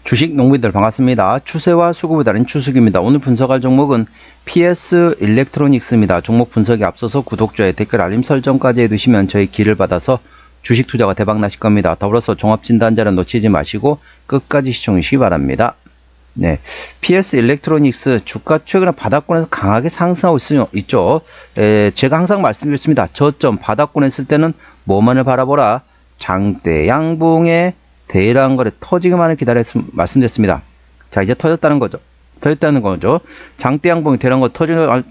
주식 농민들 반갑습니다. 추세와 수급에 따른 추석입니다. 오늘 분석할 종목은 PS 일렉트로닉스입니다. 종목 분석에 앞서서 구독자의 댓글 알림 설정까지 해두시면 저희 길을 받아서 주식 투자가 대박 나실 겁니다. 더불어서 종합진단자는 놓치지 마시고 끝까지 시청해 주시기 바랍니다. 네, PS 일렉트로닉스 주가 최근에 바닥권에서 강하게 상승하고 있죠. 제가 항상 말씀드렸습니다. 저점 바닥권에 있을 때는 뭐만을 바라보라. 장대 양봉의 대량 거래 터지기만을 기다렸 말씀드렸습니다. 자, 이제 터졌다는 거죠. 장대 양봉이 대량 거래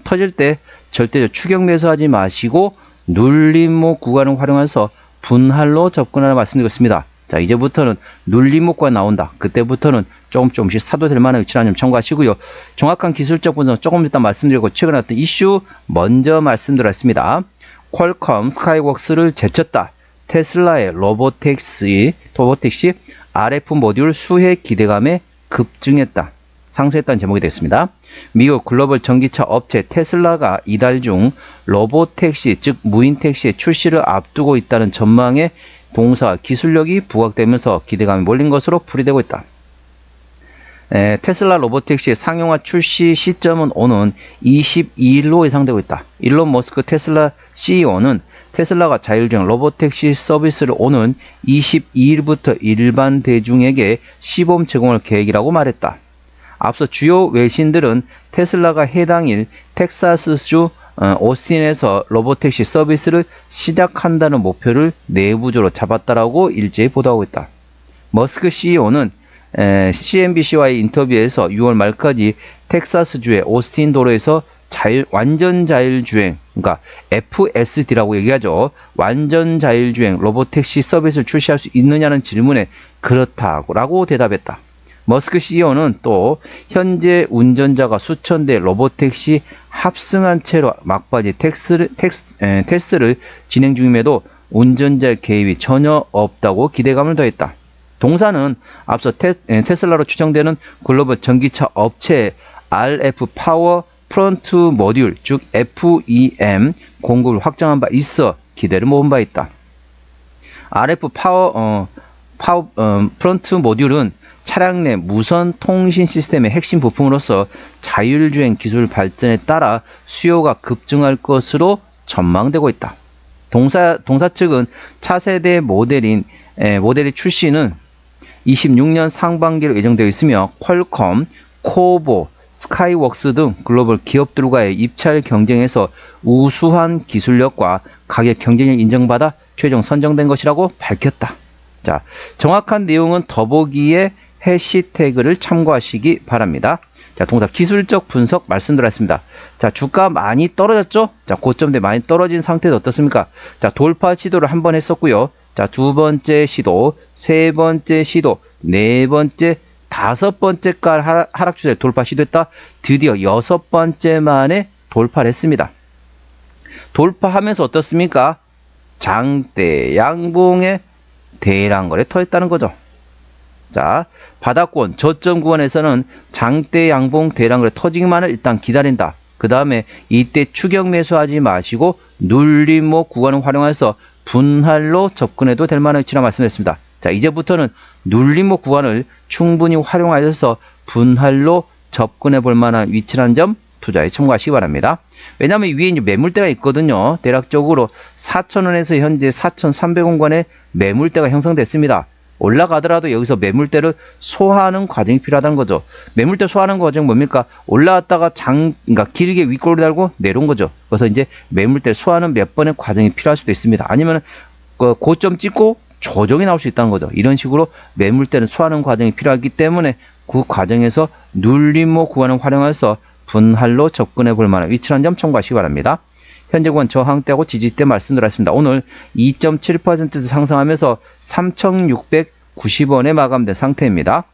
터질 때 절대 추격 매수하지 마시고 눌림목 구간을 활용해서 분할로 접근하라 말씀드렸습니다. 자, 이제부터는 눌림목과 나온다. 그때부터는 조금씩 사도 될 만한 위치라는 점 참고하시고요. 정확한 기술적 분석 조금 이따 말씀드리고 최근에 어떤 이슈 먼저 말씀드렸습니다. 퀄컴 스카이웍스를 제쳤다. 테슬라의 로보택시 RF 모듈 수혜 기대감에 급증했다. 상승했다는 제목이 되겠습니다. 미국 글로벌 전기차 업체 테슬라가 이달 중 로보택시 즉 무인택시의 출시를 앞두고 있다는 전망에 동사 기술력이 부각되면서 기대감이 몰린 것으로 풀이되고 있다. 테슬라 로보택시의 상용화 출시 시점은 오는 22일로 예상되고 있다. 일론 머스크 테슬라 CEO는 테슬라가 자율주행 로보택시 서비스를 오는 22일부터 일반 대중에게 시범 제공할 계획이라고 말했다. 앞서 주요 외신들은 테슬라가 해당일 텍사스주 오스틴에서 로보택시 서비스를 시작한다는 목표를 내부적으로 잡았다라고 일제히 보도하고 있다. 머스크 CEO는 CNBC와의 인터뷰에서 6월 말까지 텍사스주의 오스틴 도로에서 완전 자율주행, 그러니까 FSD라고 얘기하죠. 완전 자율주행 로보택시 서비스를 출시할 수 있느냐는 질문에 그렇다고 대답했다. 머스크 CEO는 또 현재 운전자가 수천 대 로보택시 합승한 채로 막바지 테스트를 진행 중임에도 운전자의 개입이 전혀 없다고 기대감을 더했다. 동사는 앞서 테슬라로 추정되는 글로벌 전기차 업체 RF 파워 프론트 모듈 즉 FEM 공급을 확정한 바 있어 기대를 모은 바 있다. RF 프론트 모듈은 차량 내 무선 통신 시스템의 핵심 부품으로서 자율주행 기술 발전에 따라 수요가 급증할 것으로 전망되고 있다. 동사 측은 차세대 모델의 출시는 26년 상반기로 예정되어 있으며 퀄컴, 코보, 스카이웍스 등 글로벌 기업들과의 입찰 경쟁에서 우수한 기술력과 가격 경쟁력을 인정받아 최종 선정된 것이라고 밝혔다. 자, 정확한 내용은 더보기에 해시태그를 참고하시기 바랍니다. 자, 동사 기술적 분석 말씀드렸습니다. 자, 주가 많이 떨어졌죠? 자, 고점대 많이 떨어진 상태에서 어떻습니까? 자, 돌파 시도를 한번 했었고요. 자, 두 번째 시도, 세 번째 시도, 네 번째, 다섯 번째까지 하락 추세 돌파 시도했다. 드디어 여섯 번째 만에 돌파를 했습니다. 돌파하면서 어떻습니까? 장대 양봉의 대량 거래 터졌다는 거죠. 자, 바닥권 저점 구간에서는 장대 양봉 대량 거래 터지기만을 일단 기다린다. 그 다음에 이때 추격 매수하지 마시고 눌림목 구간을 활용해서 분할로 접근해도 될 만한 위치라 말씀드렸습니다. 자, 이제부터는 눌림목 구간을 충분히 활용하셔서 분할로 접근해 볼 만한 위치라는 점 투자에 참고하시기 바랍니다. 왜냐하면 위에 이제 매물대가 있거든요. 대략적으로 4,000원에서 현재 4,300원권의 매물대가 형성됐습니다. 올라가더라도 여기서 매물대를 소화하는 과정이 필요하다는 거죠. 매물대 소화하는 과정은 뭡니까? 올라왔다가 그러니까 길게 윗골을 달고 내려온 거죠. 그래서 이제 매물대 소화하는 몇 번의 과정이 필요할 수도 있습니다. 아니면 고점 찍고 조정이 나올 수 있다는 거죠. 이런 식으로 매물대는 소화하는 과정이 필요하기 때문에 그 과정에서 눌림목 구간을 활용해서 분할로 접근해 볼 만한 위치라는 점 참고하시기 바랍니다. 현재 구간 저항대하고 지지대 말씀드렸습니다. 오늘 2.7% 상승하면서 3,690원에 마감된 상태입니다.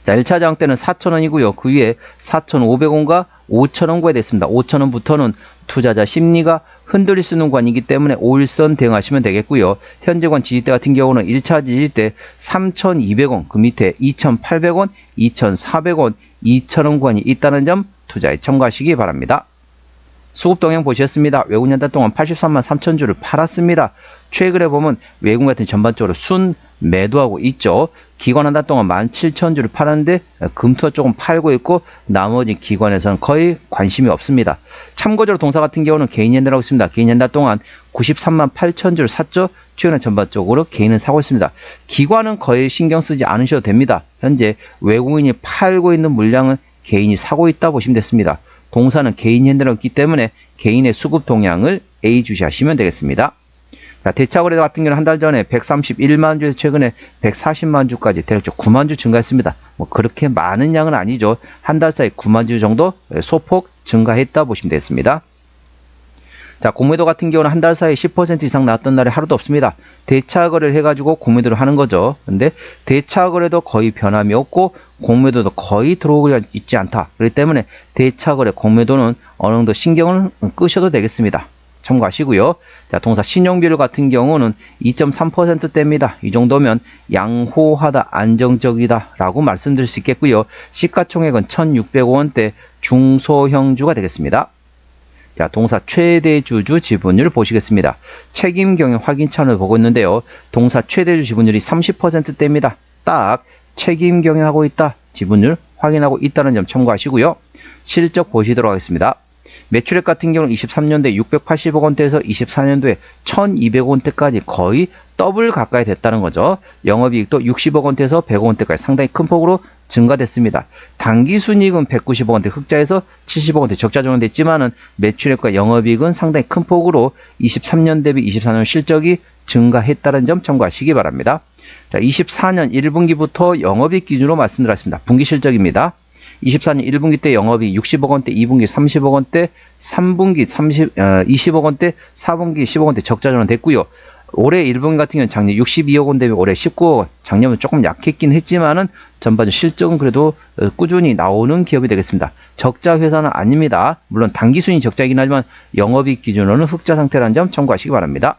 자, 1차 저항대는 4,000원이고요. 그 위에 4,500원과 5,000원 구에 됐습니다. 5,000원부터는 투자자 심리가 흔들릴 수 있는 구간이기 때문에 5일선 대응하시면 되겠고요. 현재 구간 지지대 같은 경우는 1차 지지대 3,200원, 그 밑에 2,800원, 2,400원, 2,000원 구간이 있다는 점 투자에 참고하시기 바랍니다. 수급 동향 보셨습니다. 외국 연단 동안 83만 3천 주를 팔았습니다. 최근에 보면 외국 같은 전반적으로 순 매도하고 있죠. 기관 한 달 동안 17,000주를 팔았는데 금투 조금 팔고 있고 나머지 기관에서는 거의 관심이 없습니다. 참고적으로 동사 같은 경우는 개인 연달하고 있습니다. 개인 한 달 동안 93만 8천 주를 샀죠. 최근에 전반적으로 개인은 사고 있습니다. 기관은 거의 신경 쓰지 않으셔도 됩니다. 현재 외국인이 팔고 있는 물량은 개인이 사고 있다 보시면 됐습니다. 동사는 개인 현대로 있기 때문에 개인의 수급 동향을 A 주시하시면 되겠습니다. 자, 대차거래 같은 경우는 한 달 전에 131만 주에서 최근에 140만 주까지 대략적 9만 주 증가했습니다. 뭐 그렇게 많은 양은 아니죠. 한 달 사이 9만 주 정도 소폭 증가했다 보시면 되겠습니다. 자, 공매도 같은 경우는 한 달 사이 10% 이상 나왔던 날이 하루도 없습니다. 대차거래를 해가지고 공매도를 하는 거죠. 근데 대차거래도 거의 변함이 없고 공매도도 거의 들어오고 있지 않다. 그렇기 때문에 대차거래 공매도는 어느 정도 신경을 끄셔도 되겠습니다. 참고하시고요. 자, 동사 신용비율 같은 경우는 2.3%대입니다. 이 정도면 양호하다, 안정적이다 라고 말씀드릴 수 있겠고요. 시가총액은 1,600원대 중소형주가 되겠습니다. 자, 동사 최대주주 지분율 보시겠습니다. 책임경영 확인차원을 보고 있는데요. 동사 최대주 지분율이 30%대입니다. 딱 책임경영하고 있다. 지분율 확인하고 있다는 점 참고하시고요. 실적 보시도록 하겠습니다. 매출액 같은 경우는 23년도에 680억 원대에서 24년도에 1200억 원대까지 거의 더블 가까이 됐다는 거죠. 영업이익도 60억 원대에서 100억 원대까지 상당히 큰 폭으로 증가됐습니다. 당기순이익은 190억 원대 흑자에서 70억 원대 적자 전환됐지만은 매출액과 영업이익은 상당히 큰 폭으로 23년 대비 24년 실적이 증가했다는 점 참고하시기 바랍니다. 자, 24년 1분기부터 영업이익 기준으로 말씀드렸습니다. 분기 실적입니다. 24년 1분기 때 영업이 60억 원대, 2분기 30억 원대, 3분기 20억 원대, 4분기 10억 원대 적자 전환됐고요. 올해 1분기 같은 경우는 작년 62억 원 대비 올해 19억 원, 작년은 조금 약했긴 했지만은 전반적 실적은 그래도 꾸준히 나오는 기업이 되겠습니다. 적자 회사는 아닙니다. 물론 당기순이 적자이긴 하지만 영업이익 기준으로는 흑자 상태라는 점 참고하시기 바랍니다.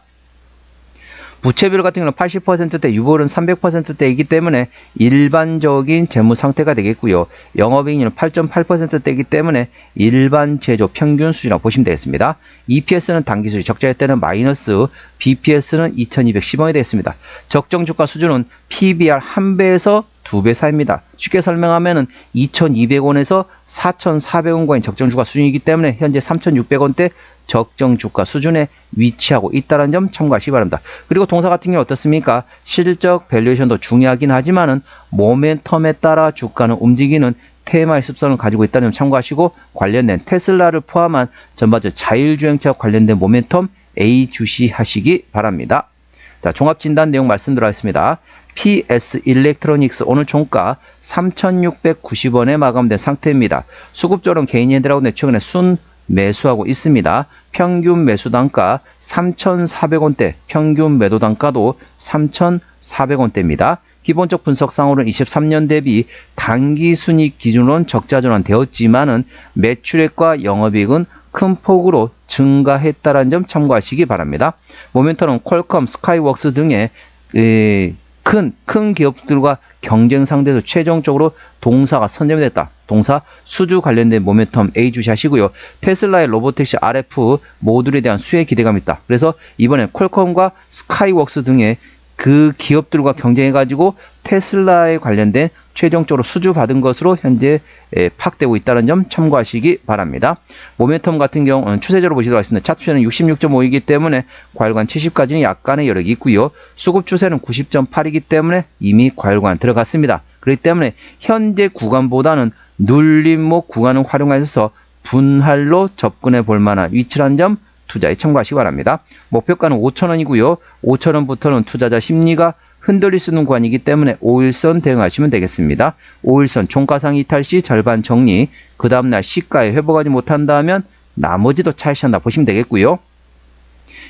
부채비율 같은 경우는 80%대, 유보율은 300%대이기 때문에 일반적인 재무 상태가 되겠고요. 영업이익률은 8.8%대이기 때문에 일반 제조 평균 수준이라고 보시면 되겠습니다. EPS는 당기순이 적자일 때는 마이너스, BPS는 2210원이 되겠습니다. 적정 주가 수준은 PBR 1배에서 2배 사이입니다. 쉽게 설명하면은 2,200원에서 4,400원과의 적정 주가 수준이기 때문에 현재 3,600원대 적정 주가 수준에 위치하고 있다는 점 참고하시기 바랍니다. 그리고 동사 같은 경우 어떻습니까? 실적 밸류에이션도 중요하긴 하지만은 모멘텀에 따라 주가는 움직이는 테마의 습성을 가지고 있다는 점 참고하시고 관련된 테슬라를 포함한 전반적 자율주행차 관련된 모멘텀 A 주시하시기 바랍니다. 자, 종합진단 내용 말씀드리겠습니다. PS 일렉트로닉스 오늘 종가 3,690원에 마감된 상태입니다. 수급조론 개인 핸들하고 최근에 순 매수하고 있습니다. 평균 매수 단가 3,400원대, 평균 매도 단가도 3,400원대입니다. 기본적 분석상으로는 23년 대비 당기순이익 기준으로는 적자 전환되었지만은 매출액과 영업이익은 큰 폭으로 증가했다는 점 참고하시기 바랍니다. 모멘텀은 퀄컴, 스카이웍스 등의 큰 기업들과 경쟁 상대에서 최종적으로 동사가 선점이 됐다. 동사 수주 관련된 모멘텀 A 주시하시고요. 테슬라의 로보택시 RF 모듈에 대한 수혜 기대감이 있다. 그래서 이번에 퀄컴과 스카이웍스 등의 그 기업들과 경쟁해가지고 테슬라에 관련된 최종적으로 수주 받은 것으로 현재 파악되고 있다는 점 참고하시기 바랍니다. 모멘텀 같은 경우는 추세적으로 보시도록 하겠습니다. 차트 추세는 66.5이기 때문에 과열관 70까지는 약간의 여력이 있고요. 수급 추세는 90.8이기 때문에 이미 과열관 들어갔습니다. 그렇기 때문에 현재 구간보다는 눌림목 구간을 활용해서 분할로 접근해 볼 만한 위치라는 점 투자에 참고하시기 바랍니다. 목표가는 5,000원이고요. 5,000원부터는 투자자 심리가 흔들릴 수 있는 구간이기 때문에 5일선 대응하시면 되겠습니다. 5일선 종가상 이탈 시 절반 정리, 그 다음날 시가에 회복하지 못한다면 나머지도 차익한다 보시면 되겠고요.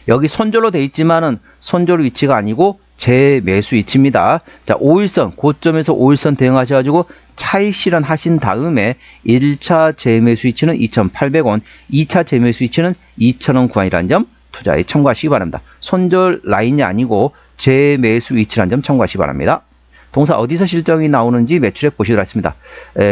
여기 손절로 되어 있지만은 손절 위치가 아니고 재매수 위치입니다. 자, 5일선 고점에서 5일선 대응하셔가지고 차익 실현하신 다음에 1차 재매수 위치는 2,800원, 2차 재매수 위치는 2,000원 구간이라는 점 투자에 참고하시기 바랍니다. 손절 라인이 아니고 재매수 위치라는 점 참고하시기 바랍니다. 동사 어디서 실적이 나오는지 매출액 보시도록 하겠습니다.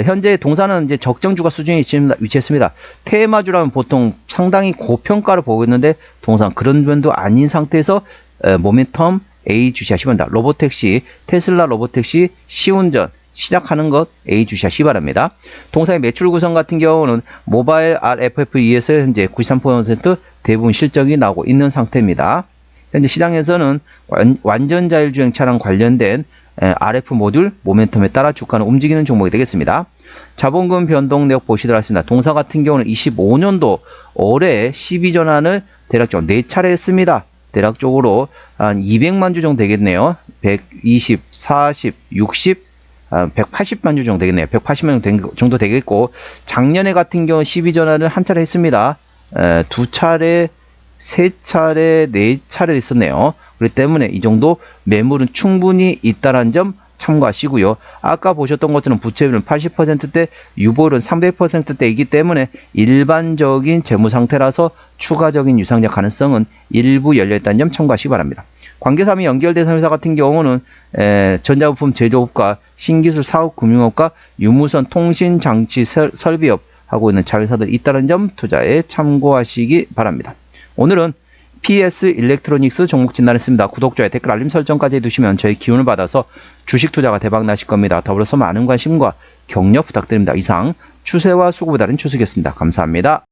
현재 동사는 이제 적정주가 수준에 위치했습니다. 테마주라면 보통 상당히 고평가를 보고 있는데 동사는 그런 면도 아닌 상태에서 모멘텀 A 주시하시면 됩니다. 로보택시, 테슬라 로보택시, 시운전 시작하는 것 A 주시하시 바랍니다. 동사의 매출 구성 같은 경우는 모바일 RFFE에서 현재 93% 대부분 실적이 나오고 있는 상태입니다. 현재 시장에서는 완전 자율주행 차량 관련된 RF 모듈 모멘텀에 따라 주가는 움직이는 종목이 되겠습니다. 자본금 변동 내역 보시도록 하겠습니다. 동사 같은 경우는 25년도 올해 12전환을 대략적으로 4차례 했습니다. 대략적으로 한 200만 주 정도 되겠네요. 120, 40, 60, 180만 주 정도 되겠네요. 180만 주 정도 되겠고, 작년에 같은 경우 12전환을 한 차례 했습니다. 2차례, 3차례, 4차례 있었네요. 그렇기 때문에 이 정도 매물은 충분히 있다는 점 참고하시고요. 아까 보셨던 것처럼 부채율은 80%대, 유보율은 300%대이기 때문에 일반적인 재무 상태라서 추가적인 유상적 가능성은 일부 열려있다는 점 참고하시기 바랍니다. 관계사항이 연결된 회사 같은 경우는 전자부품 제조업과 신기술 사업 금융업과 유무선 통신장치 설비업 하고 있는 자회사들이 있다는 점 투자에 참고하시기 바랍니다. 오늘은 PS 일렉트로닉스 종목 진단했습니다. 구독자의 댓글 알림 설정까지 해두시면 저희 기운을 받아서 주식 투자가 대박 나실 겁니다. 더불어서 많은 관심과 격려 부탁드립니다. 이상 추세와 수급에 따른 추석이었습니다. 감사합니다.